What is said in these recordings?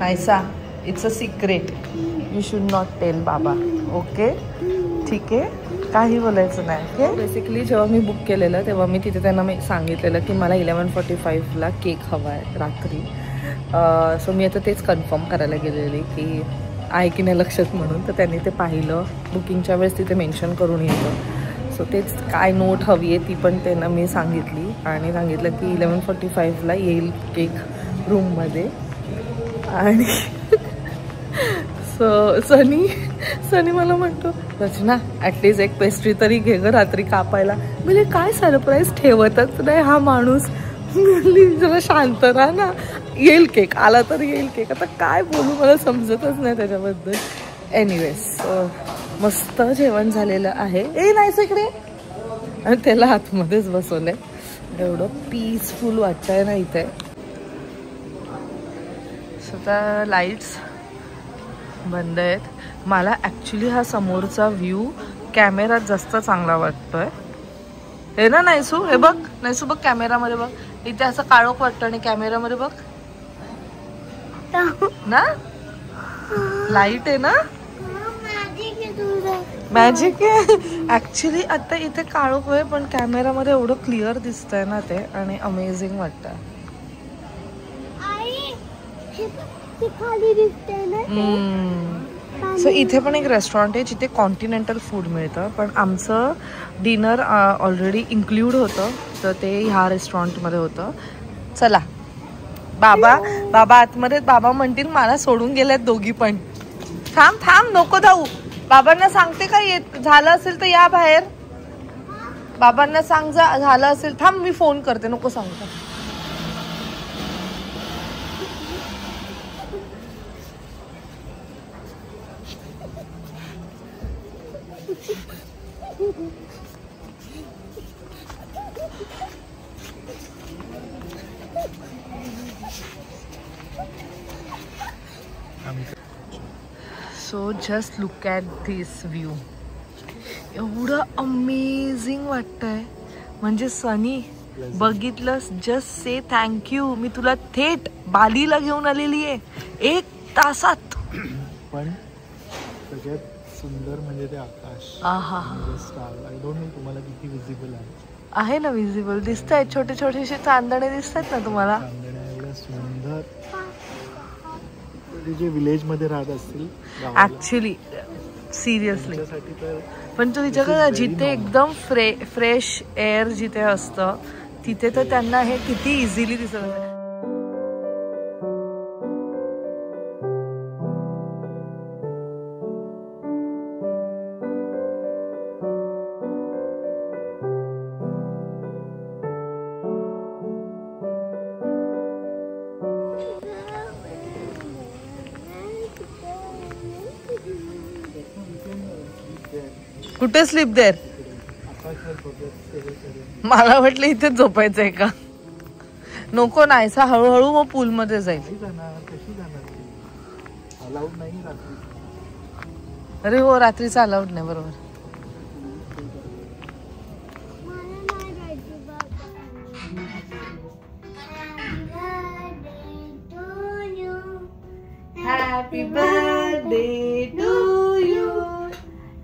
Naysa, it's a secret, you should not tell बाबा. Okay, ठीक आहे, काही बोलायचं नाही. ओके. बेसिकली जेव्हा मी बुक केलेलं तेव्हा मी तिथे त्यांना मी सांगितलेलं की मला 11:45ला केक हवा आहे रात्री. सो मी आता तेच कन्फर्म करायला गेलेली की आहे की नाही लक्षात म्हणून. तर त्यांनी ते पाहिलं, बुकिंगच्या वेळेस तिथे मेन्शन करून येतं. सो तेच काय नोट हवी आहे ती पण त्यांना मी सांगितली आणि सांगितलं की 11:45ला येईल केक रूममध्ये. आणि सनी मला म्हणतो रचना ॲटलिस्ट एक पेस्ट्री तरी घे गं रात्री कापायला. म्हणजे काय सरप्राईज ठेवतच नाही हा माणूस. जरा शांत राहा ना, येईल केक, आला तर येईल केक. आता काय बोलू मला समजतच नाही त्याच्याबद्दल. एनिवेज मस्त जेवण झालेलं आहे. ए नाही इकडे, आणि त्याला आतमध्येच बसवलंय. एवढं पीसफुल वाटतंय ना इथे. स्वतः लाईट्स बंद आहेत. मला ॲक्च्युली हा समोरचा व्ह्यू कॅमेरात जास्त चांगला वाटतोय. हे ना नायसू, हे बघ नायसू, बघ कॅमेरामध्ये बघ, इथे असं काळोख वाटतं आणि कॅमेरामध्ये बघ ना लाईट आहे ना, मॅजिक आहे ॲक्च्युली. आता इथे काळोख आहे पण कॅमेरामध्ये एवढं क्लिअर दिसतंय ना ते, आणि अमेझिंग वाटतं. सो इथे पण एक रेस्टॉरंट आहे जिथे कॉन्टिनेंटल फूड मिळतं, पण आमचं डिनर ऑलरेडी इन्क्ल्यूड होतं, तर ते ह्या रेस्टॉरंटमध्ये होतं. चला बाबा आतमध्ये, बाबा म्हणतील मला सोडून गेल्यात दोघी पण. थांब नको जाऊ, बाबांना सांगते का येत झालं असेल तर या बाहेर. बाबांना सांग झालं असेल. थांब मी फोन करते, नको सांगता. So just look at this view. एवढं अमेझिंग वाटतंय. म्हणजे सनी बघितलंस, जस्ट से थँक्यू. मी तुला थेट बालीला घेऊन आलेली आहे 1 तासात. पण सगळ्यात सुंदर म्हणजे ते आकाश. आय डोंट नो तुम्हाला किती विजिबल आहे ना, विजिबल दिसत आहेत. छोटे छोटेसे चांदणे दिसत आहेत ना तुम्हाला. चांदणे एवढं सुंदर. जे विलेज मध्ये राहत असतील ऍक्च्युली सिरियसली, पण तू विचार जिथे एकदम फ्रेश एअर जिथे असतं तिथे तर त्यांना हे किती इझिली दिसत. कुठे स्लीप देर? मला वाटलं इथेच झोपायचंय का. नको नाहीसा, हळूहळू मग पूल मध्ये जाईल. अरे हो, रात्रीचा अलाउड नाही. बरोबर. Happy birthday to you,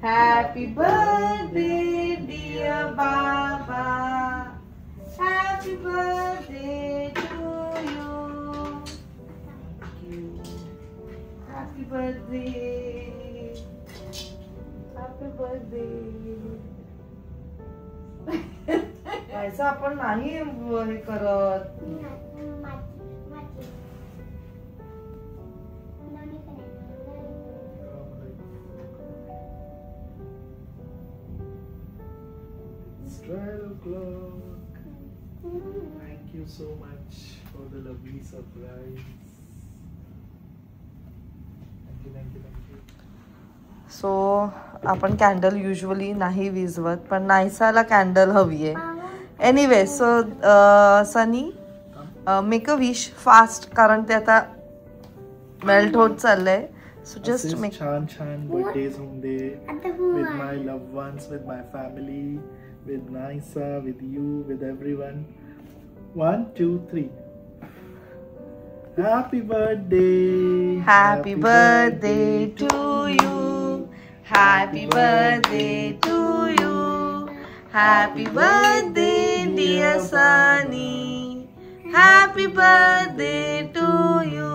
happy birthday dear बाबा, happy birthday to you, happy birthday, happy birthday. असं आपण नाही हे करत. It's 12 o'clock. Thank you so much for the lovely surprise. Thank you. So आपण कॅन्डल युजली नाही विझवत, पण नायसाला कॅन्डल हवी आहे. Anyway, so Sunny make a wish fast, कारण ते आता मेल्ट होत चाललंय. सो जस्ट मेक छान बर्थडेज होऊन दे with my loved ones, with my family, with Naisa, with you, with everyone. 1, 2, 3. Happy birthday. Happy birthday to you. Happy birthday to you. Happy birthday dear Sunny. Happy birthday to you.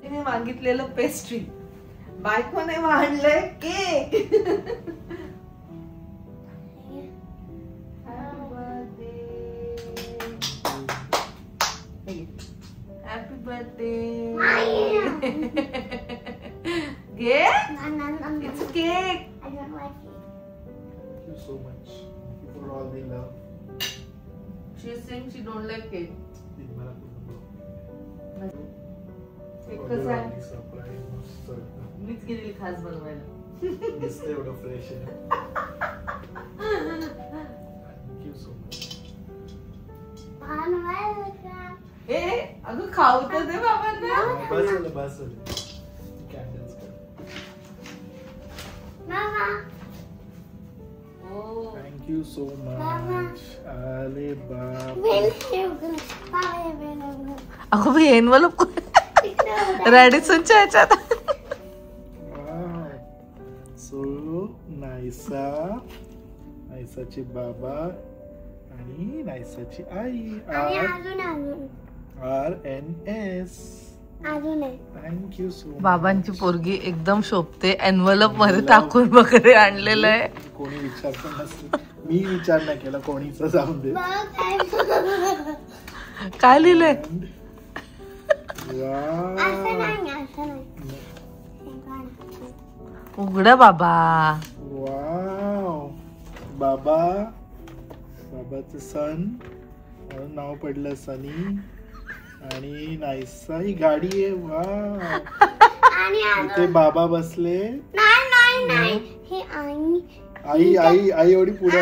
तिने मागितलेलं pastry, बायकोने मांडलंय cake. Happy birthday. Get? It's a cake. I don't like it. Thank you so much for all the love. She's saying she don't like cake. मला Cake कसं आहे? Surprise मस्त मीच गेलेली खास बनवायला. दिसतं एवढं फ्रेश आहे. Thank you so much. ए अगं खाऊ तर दे बाबांना. बस झालं. कॅन्डल्स कर. Thank you so much. अरे बाप. अगं मी एनवलप रॅडिसनच्या ह्याच्यात. सो नायसाचे बाबा आणि नायसाची आई. RNS. Thank you so much. बाबांची पोरगी एकदम शोभते. एनवलप मध्ये टाकून वगैरे आणलेलं आहे. कोणी विचार पण नसते. मी विचार नाही केला कोणीच जाऊन दे. काय लिहिलंय? उघडा बाबा. वाव. बाबाचं सन म्हणून नाव पडलं सनी. आणि नाईसा ही गाडी आहे. वाव. इथे बाबा बसले. आई एवढी पुढे.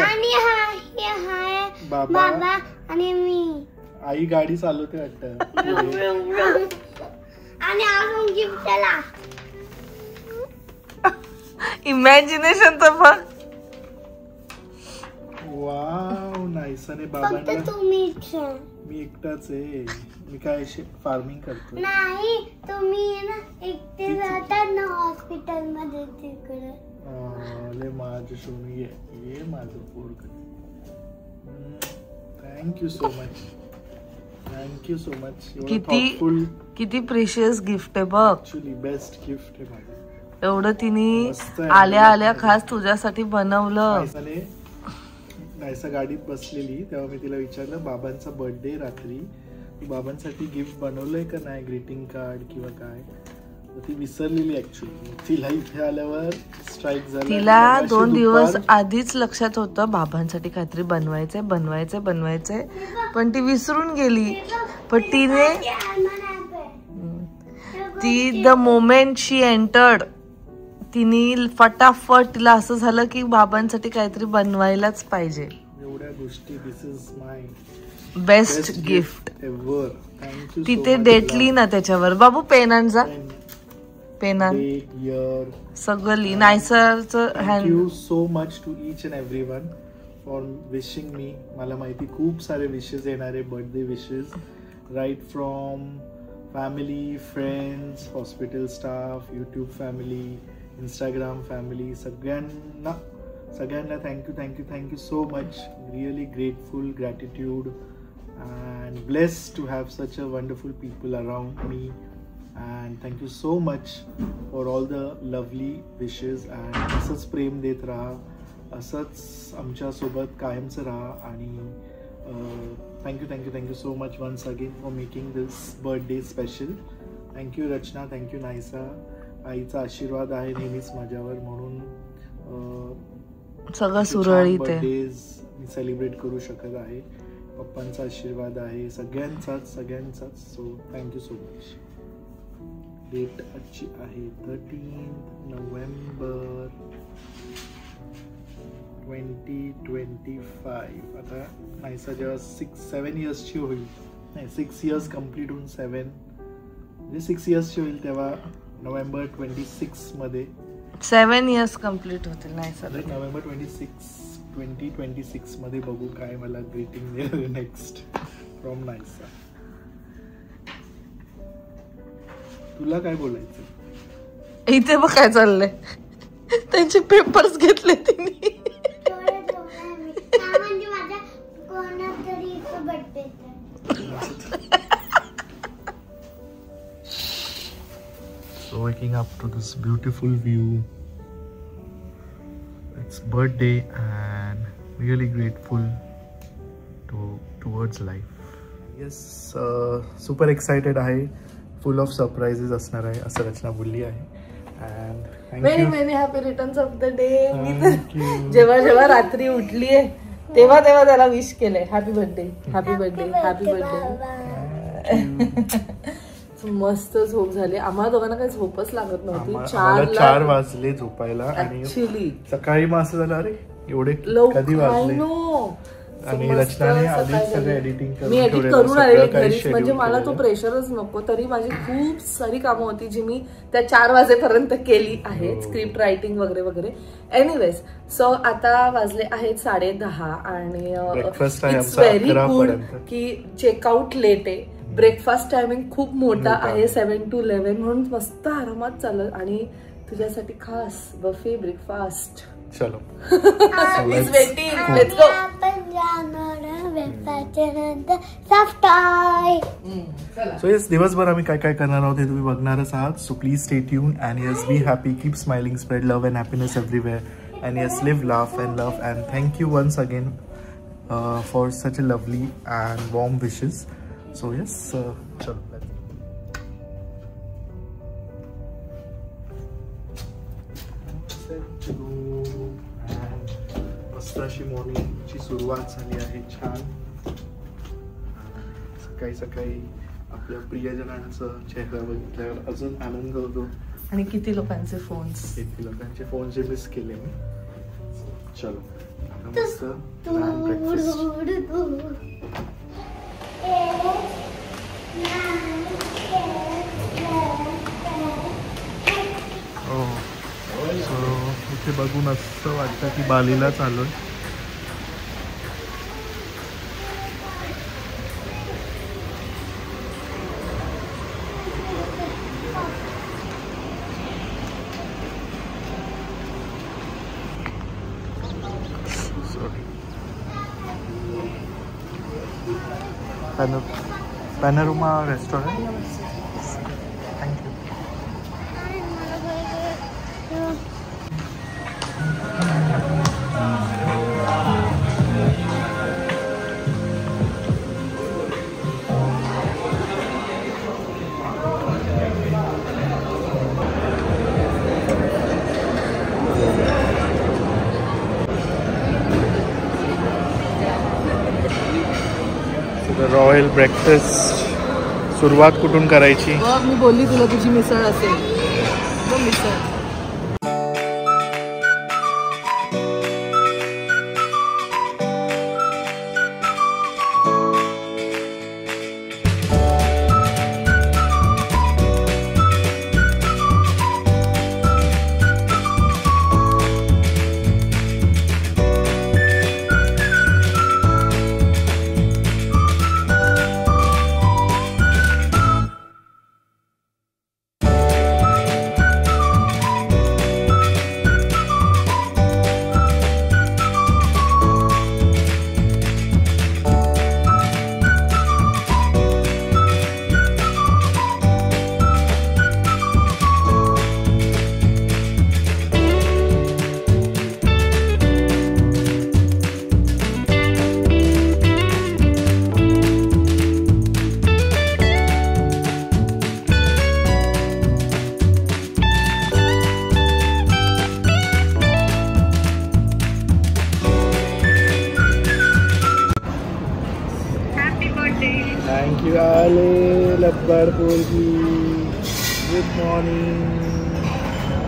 बाबा आणि मी. आई गाडी चालवते वाटतं. आणि अजून गिफ्ट त्याला. इमॅजिनेशन तर बघ. वाव. नाईसाने फक्त बाबांना. तुम्हीच. मी एकटाच आहे. मी काय फार्मिंग करतो. नाही तुम्ही ना एकटे राहतात ना हॉस्पिटल मध्ये तिकडे. माझं सोनू ये माझं पोरग. Thank you so much. किती प्रेशियस गिफ्ट आहे बघ. ऍक्च्युली बेस्ट गिफ्ट आहे माझं. एवढं तिने आल्या खास तुझ्यासाठी बनवलं. नायसा गाडीत बसलेली तेव्हा मी तिला विचारलं बाबांचा बर्थडे रात्री तू बाबांसाठी गिफ्ट बनवलंय का नाही, ग्रीटिंग कार्ड किंवा काय. ती विसरलेली ऍक्च्युली. तिला इथे आल्यावर स्ट्राईक झाला. तिला 2 दिवस आधीच लक्षात होतं बाबांसाठी काहीतरी बनवायचंय पण ती विसरून गेली. पण ती द मोमेंट शी एंटर्ड तिने फटाफट तिला असं झालं की बाबांसाठी काहीतरी बनवायलाच पाहिजे. एवढ्या गोष्टी. This is my best gift ever. Thank you. तिथे डेटली ना त्याच्यावर. बाबू पेनान जा. पेनान सगळं नायसरचं. Thank you so much to each and everyone for wishing me. मला माहिती खूप सारे विशेस येणारे birthday wishes right from family, friends, hospital staff, YouTube family, Instagram family. सगळ्यांना thank you so much. Really grateful, gratitude and blessed to have such a wonderful people around me, and thank you so much for all the lovely wishes. and असंच प्रेम देत राहा, असंच आमच्या सोबत कायमचं राहा. आणि thank you so much once again for making this birthday special. thank you Rachana, thank you Naysa. आईचा आशीर्वाद आहे नेहमीच माझ्यावर, म्हणून सगळं सुरळीत बर्थडेज मी सेलिब्रेट करू शकत आहे. पप्पांचा आशीर्वाद आहे सगळ्यांचाच. So thank you so much. Date आजची आहे 13 नोव्हेंबर 2025. आता नायसा जेव्हा 6-7 इयर्सची होईल, नाही 6 इयर्स कम्प्लीट होऊन 7 म्हणजे 6 इयर्सची होईल तेव्हा नोव्हेंबर 26 मध्ये 7 इयर्स कम्प्लीट होतील. नायसा नोव्हेंबर 26 2026 मध्ये बघू काय मला ग्रीटिंग मिळेल नेक्स्ट फ्रॉम नायसा. तुला काय बोलायचं? इथे बघ काय चाललंय, त्यांचे पेपर्स घेतले तिने. So waking up to this beautiful view. It's birthday and really grateful towards life. Yes, super excited आहे. Full of surprises असणार आहे असं रचना बोलली आहे. And thank many you. Many happy returns of the day. मी तर जेव्हा रात्री उठलीये तेव्हा त्याला विश केलंय, happy birthday happy birthday happy birthday. मस्त झोप झाली. आम्हाला दोघांना काही झोपच लागत नव्हती. 4 वाजले झोपायला आणि ऍक्च्युली सकाळी मग असं झालं, अरे एवढे कधी लवकर वाजले. आणि रचनाने आधीच सगळं एडिटिंग मी एडिट करून आलेली घरीच, म्हणजे मला तो प्रेशरच नको. तरी माझी खूप सारी कामं होती जी मी त्या 4 वाजेपर्यंत केली आहेत, स्क्रिप्ट रायटिंग वगैरे वगैरे. एनिवेज, सो आता वाजले आहेत 10:30 आणि इट्स व्हेरी गुड की चेकआउट लेट आहे. ब्रेकफास्ट टायमिंग खूप मोठा आहे 7 to 11, म्हणून मस्त आरामात चालत. आणि तुझ्यासाठी खास बफे ब्रेकफास्ट. चलो is waiting, let's go. So yes, दिवसभर आम्ही काय काय करणार आहोत हे तुम्ही बघणारच आहात. So please stay tuned and yes, be happy, keep smiling, spread love and happiness everywhere and yes, live, laugh and love and thank you once again for such a lovely and warm wishes. So yes, चलो मस्त अशी मॉर्निंगची सुरुवात झाली आहे. छान सकाळी सकाळी आपल्या प्रियजनांचं चेहरा बघितल्यावर अजून आनंद होतो. आणि किती लोकांचे फोन्स, किती लोकांचे फोन जे मिस केले मी. चलो मस्त ब्रेकफास्ट. इथे बघून असं वाटतं की बालीला चालून. Panorama restaurant. Thank you. Royal breakfast. सुरुवात कुठून करायची? मी बोलली तुला तुझी मिसळ असेल. मिसळ आले लब्बाड पोरगी. Good morning.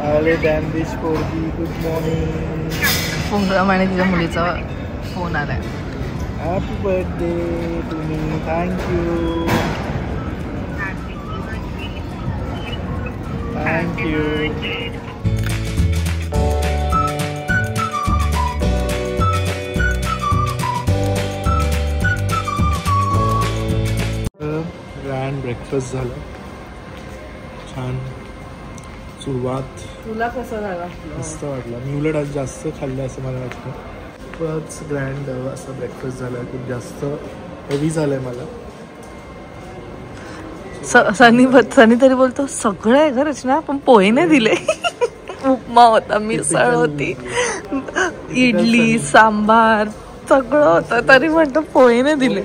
आले डॅम्बिश पोरगी. Good morning. फोन आणि तिच्या मुलीचा फोन आलाय. Happy birthday to me. Thank you. Thank you. Breakfast झाला, छान सुरुवात. तुला कसं झालं? मस्त वाटलं. मी उलट आज जास्त खाल्लं असं मला वाटतं. खूपच ग्रँड असा ब्रेकफास्ट झाला, खूप जास्त हेवी झालंय मला. सनी तरी बोलतो सगळं आहे ग रचना, पण पोहे नाही दिले. उपमा होता, मिसळ होती, इडली सांबार सगळं होतं, तरी म्हणतो पोहे नाही दिले.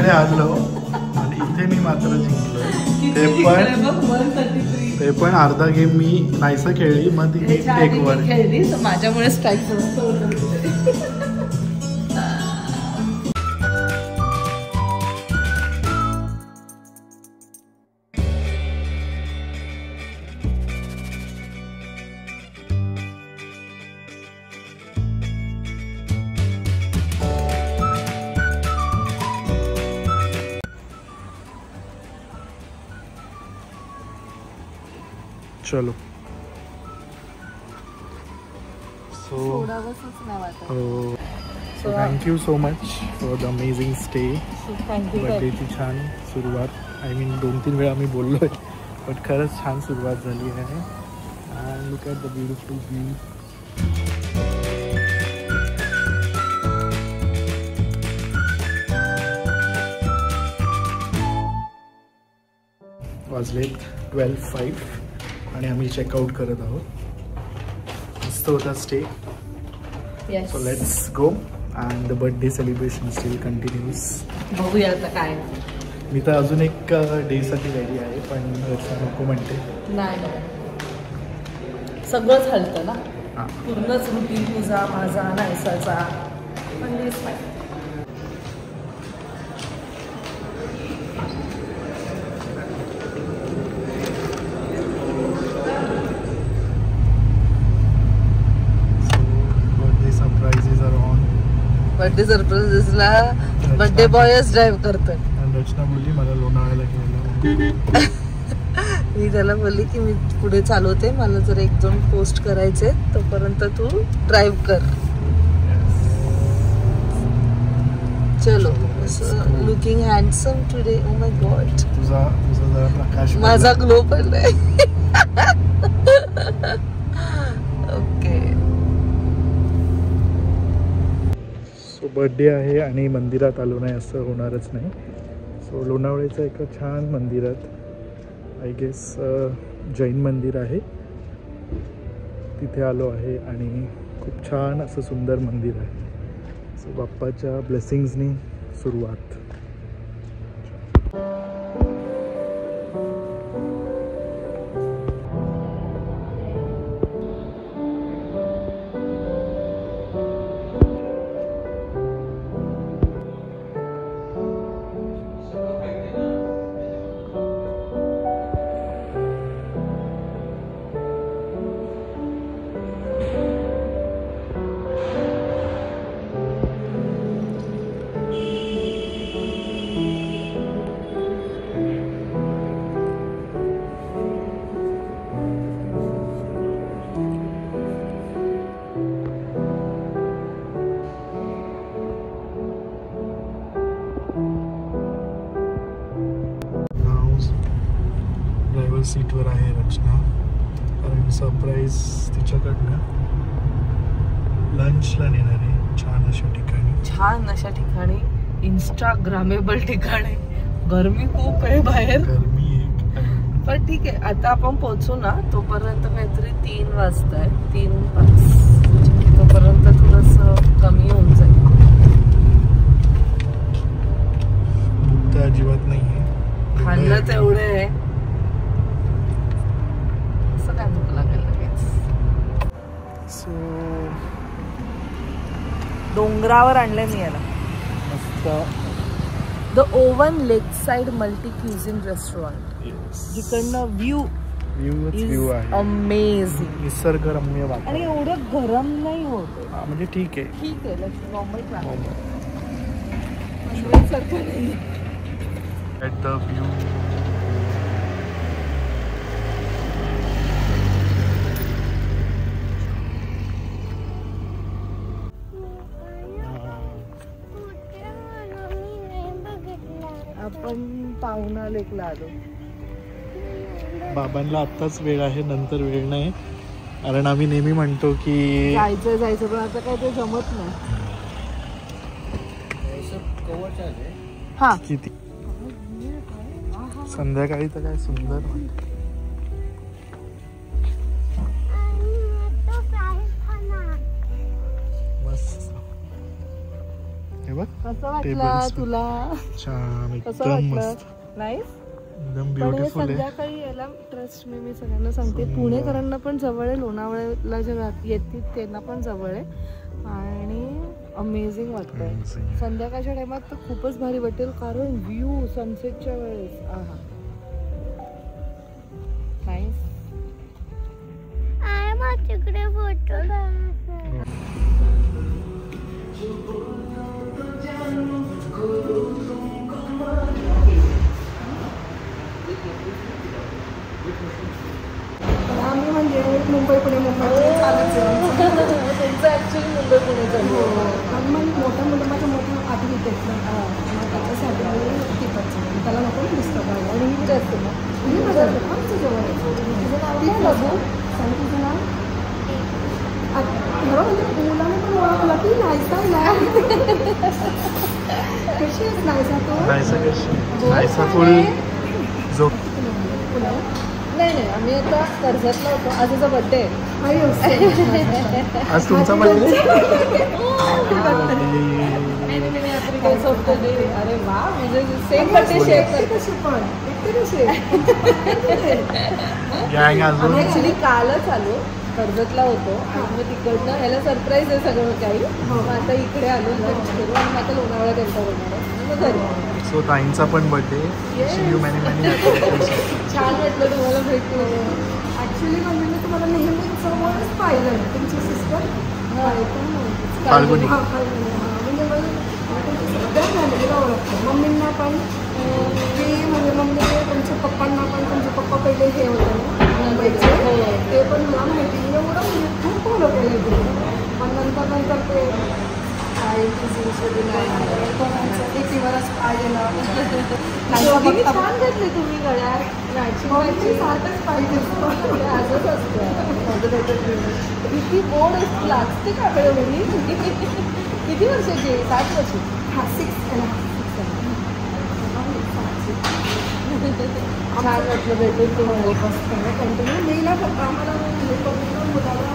आलो आणि इथे मी मात्र जिंकलो. ते पण अर्धा गेम मी नाहीसा खेळली, मग ती टेक वर खेळली, तर माझ्यामुळे स्ट्राईक. चलो. So thank you so much for the amazing stay. बर्थडेची छान सुरुवात. आय मीन 2-3 वेळा मी बोललो आहे, बट खरंच छान सुरुवात झाली आहे. And look at the beautiful view. वाजलेत 12:05 आणि आम्ही चेकआउट करत आहोत. मस्त होता stay. So let's go and the birthday celebration steel continues. बघूया आता काय. मी तर अजून एक डेसाठी रेडी आहे, पण नको म्हणते. नाही, सगळंच हलतं ना, पूर्णच रुटीन तुझा माझा नाहीसाचा, पण हेच पाहिजे. बर्थडे सरप्राईजला बर्थडे बॉयच ड्राईव्ह करतोय. रचना बोलली मला लोणावळ्याला घ्यायला. मी त्याला बोलली की मी पुढे चालवते, मला जर 1-2 पोस्ट करायचे, तोपर्यंत तू ड्राईव्ह कर. चलो. Looking handsome today. Oh my God. तुझा जरा प्रकाश. माझा ग्लो पडलाय. ओके. सो बर्थडे आहे आणि मंदिरात आलो नाही असं होणारच नाही. सो लोणावळ्याचं एका छान मंदिरात, आय गेस जैन मंदिर आहे, तिथे आलो आहे आणि खूप छान असं सुंदर मंदिर आहे. सो बाप्पाच्या ब्लेसिंग्सनी सुरुवात. सीटवर आहे रचना, कारण सरप्राईज तिच्याकडनं लंचला नेणार आहे छान अशा ठिकाणी. छान अशा ठिकाणी, इंस्टाग्रामेबल ठिकाणी. गरमी खूप आहे बाहेर, गरमी आहे पण ठीक आहे. आता आपण पोहोचू ना, तोपर्यंत काहीतरी 3 वाजताय, 3-5, तोपर्यंत थोडस कमी होऊन जाईल. भूक तर अजिबात नाहीये, खाल्लं तेवढे आहे, असं काय भूक लागेल लगेच. सो डोंगरावर आणलंय मी याला. मस्त the Oven lakeside multi cuisine restaurant, जिकडनं व्ह्यू व्ह्यू आहे, अमेझिंग, निसर्गरम्य आणि वातावरण. एवढं गरम नाही होत. म्हणजे ठीक आहे, ठीक आहे, नॉर्मल normal. सारखं नाही. At the view. आपण पाहुणा लेकला आलो. बाबांना आत्ताच वेळ आहे, नंतर वेळ नाही, कारण आम्ही नेहमी म्हणतो की जायचं पण आता काय ते जमत नाही. हा, किती संध्याकाळी तर काय सुंदर वाटतं. मस्त. हे बघ कसं वाटलं Tables. तुला? छान, कसं एकदम वाटलं? मस्त, नाईस. एकदम पण हे ब्युटिफुल आहे. संध्याकाळी याला ट्रस्ट मी सगळ्यांना सांगते, सुंदर. पुणेकरांना पण जवळ आहे, लोणावळ्याला जे येतील त्यांना पण जवळ आहे, आणि अमेझिंग वाटतंय. Amazing. संध्याकाळच्या टायमात तर खूपच भारी वाटेल, कारण व्ह्यू सनसेटच्या वेळेस आहा, नाईस. तिकडे फोटो आम्ही म्हणजे मुंबई पुणे चालूच त्यांचं ॲक्च्युली मुंबई पुणे चालू. आणि मग माझ्या मोठ्या आधी घेतलं, मग त्याच्यासाठी मी तिकडचं त्याला नको दिसतं बाहेर, आणि मी असते मग मी आमचं जवळ आहे. तुझं नाव काय बघू? सांग तुझं नाव. म्हणजे मुलाने पण ओळखला की नायसा. कशी आहेस नायसा तू? नायसा फुल जो. नाही, आम्ही आता कर्जतला होतो. आज तुझा बर्थडे आहे. आज तुमचा बर्थडे. अरे वा, म्हणजे सेम बर्थडे शेअर करते पण गँग अजून ऍक्च्युली कालच आलो, कर्जतला होतो, आणि मग तिकडनं ह्याला सरप्राईज आहे सगळं काही. मग आता इकडे आलो लंच करू, आणि आता लोणावळा त्यांचा होणार आहे, मग घरी. सो ताईंचा पण बर्थडे. छान वाटलं तुम्हाला भेटून. ऍक्च्युली म्हणजे मी तुम्हाला नेहमी समोरच पाहिलं, तुमची सिस्टर फाल्गुनी. म्हणजे सगळ्या फॅमिलीला ओळखतं. मम्मींना पण, ते म्हणजे मम्मी तुमच्या पप्पांना पण, तुमचे पप्पा पहिले हे होते मुंबईचे, ते पण मला माहिती एवढं, म्हणजे खूप ओळखलं इकडे. पण नंतर ते छान घेतले तुम्ही गळ्यात. सारखंच पाहिजे आजच असतं. किती गोड लागते का वेळी. किती वर्षाची? 7 वर्ष. हा, 6. छान वाटलं भेटून तुम्हाला. कंटिन्यू नेला आम्हाला मुलाला.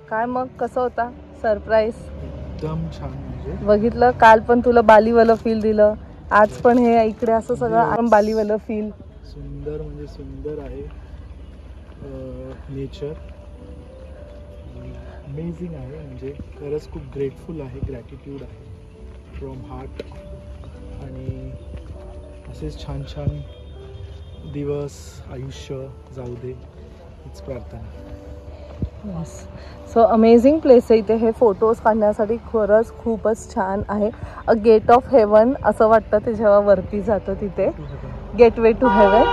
काय मग कसं होता सरप्राईज? एकदम छान. म्हणजे बघितलं, काल पण तुला बालीवालं फील दिलं, आज पण हे इकडे असं सगळं बालीवालं फील. सुंदर म्हणजे सुंदर आहे नेचर. अमेझिंग आहे. म्हणजे खरंच खूप ग्रेटफुल आहे. ग्रॅटिट्यूड आहे फ्रॉम हार्ट. आणि असेच छान छान दिवस आयुष्य जाऊ दे हीच प्रार्थना. सो अमेझिंग प्लेस आहे इथे. हे फोटोज काढण्यासाठी खरंच खूपच छान आहे. अ गेट ऑफ हेवन असं वाटतं ते जेव्हा वरती जातं तिथे. Gateway to heaven.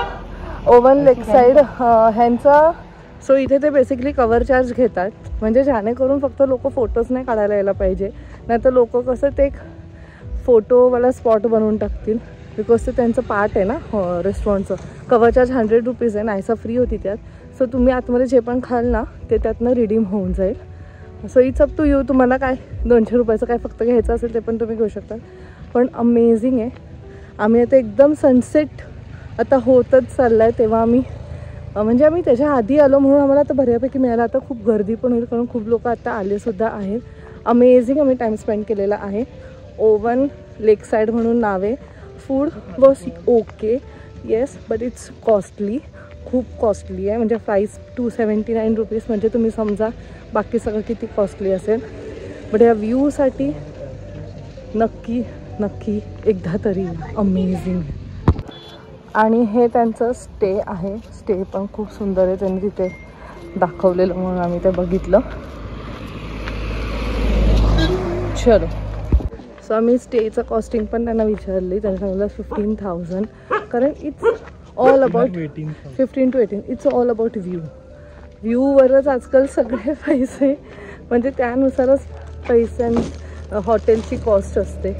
ओव्हन लेक साईड ह्यांचा. सो इथे ते बेसिकली कवर चार्ज घेतात, म्हणजे जेणेकरून फक्त लोक फोटोज नाही काढायला यायला पाहिजे, नाही तर लोक कसं ते एक फोटोवाला स्पॉट बनवून टाकतील. बिकॉज ते त्यांचं पार्ट आहे ना रेस्टॉरंटचं. कवर चार्ज 100 रुपीज आहे. नाहीसा फ्री होती त्यात. सो तुम्ही आतमध्ये जे पण खाल ना ते त्यातनं रिडीम होऊन जाईल. So it's up to you. तुम्हाला काय 200 रुपयाचं काय फक्त घ्यायचं असेल ते पण तुम्ही घेऊ शकता. पण अमेझिंग आहे. आम्ही आता एकदम सनसेट आता होतच चालला आहे तेव्हा आम्ही म्हणजे आम्ही त्याच्या आधी आलो म्हणून आम्हाला आता बऱ्यापैकी मिळालं. आता खूप गर्दी पण होईल कारण खूप लोक आता आलेसुद्धा आहेत. अमेझिंग आम्ही टाईम स्पेंड केलेला आहे. ओव्हन लेक साईड म्हणून नाव आहे. Food was okay yes but it's costly. खूप कॉस्टली आहे. म्हणजे प्राईस 279 रुपीज. म्हणजे तुम्ही समजा बाकी सगळं किती कॉस्टली असेल. बट या व्ह्यूसाठी नक्की नक्की एकदा तरी. अमेझिंग. आणि हे त्यांचं स्टे आहे. स्टे पण खूप सुंदर आहे. त्यांनी तिथे दाखवलेलं म्हणून आम्ही ते बघितलं. चलो. सो आम्ही स्टेचं कॉस्टिंग पण त्यांना विचारली. त्यांनी सांगितलं 15,000. कारण it's all about 15 to 18. It's all about व्ह्यूवरच आजकाल सगळे पैसे. म्हणजे त्यानुसारच हॉटेलची कॉस्ट असते.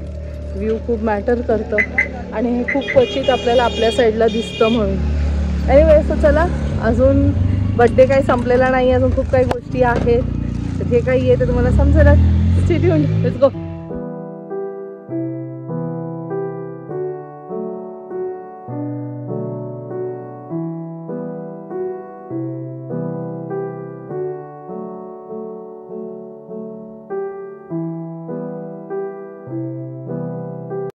व्ह्यू खूप मॅटर करतं आणि हे खूप क्वचित आपल्याला आपल्या साईडला दिसतं म्हणून. एनिवेज तर चला, अजून बड्डे काही संपलेला नाही. अजून खूप काही गोष्टी आहेत. हे काही आहे ते तुम्हाला समजेल. Stay tuned. Let's go.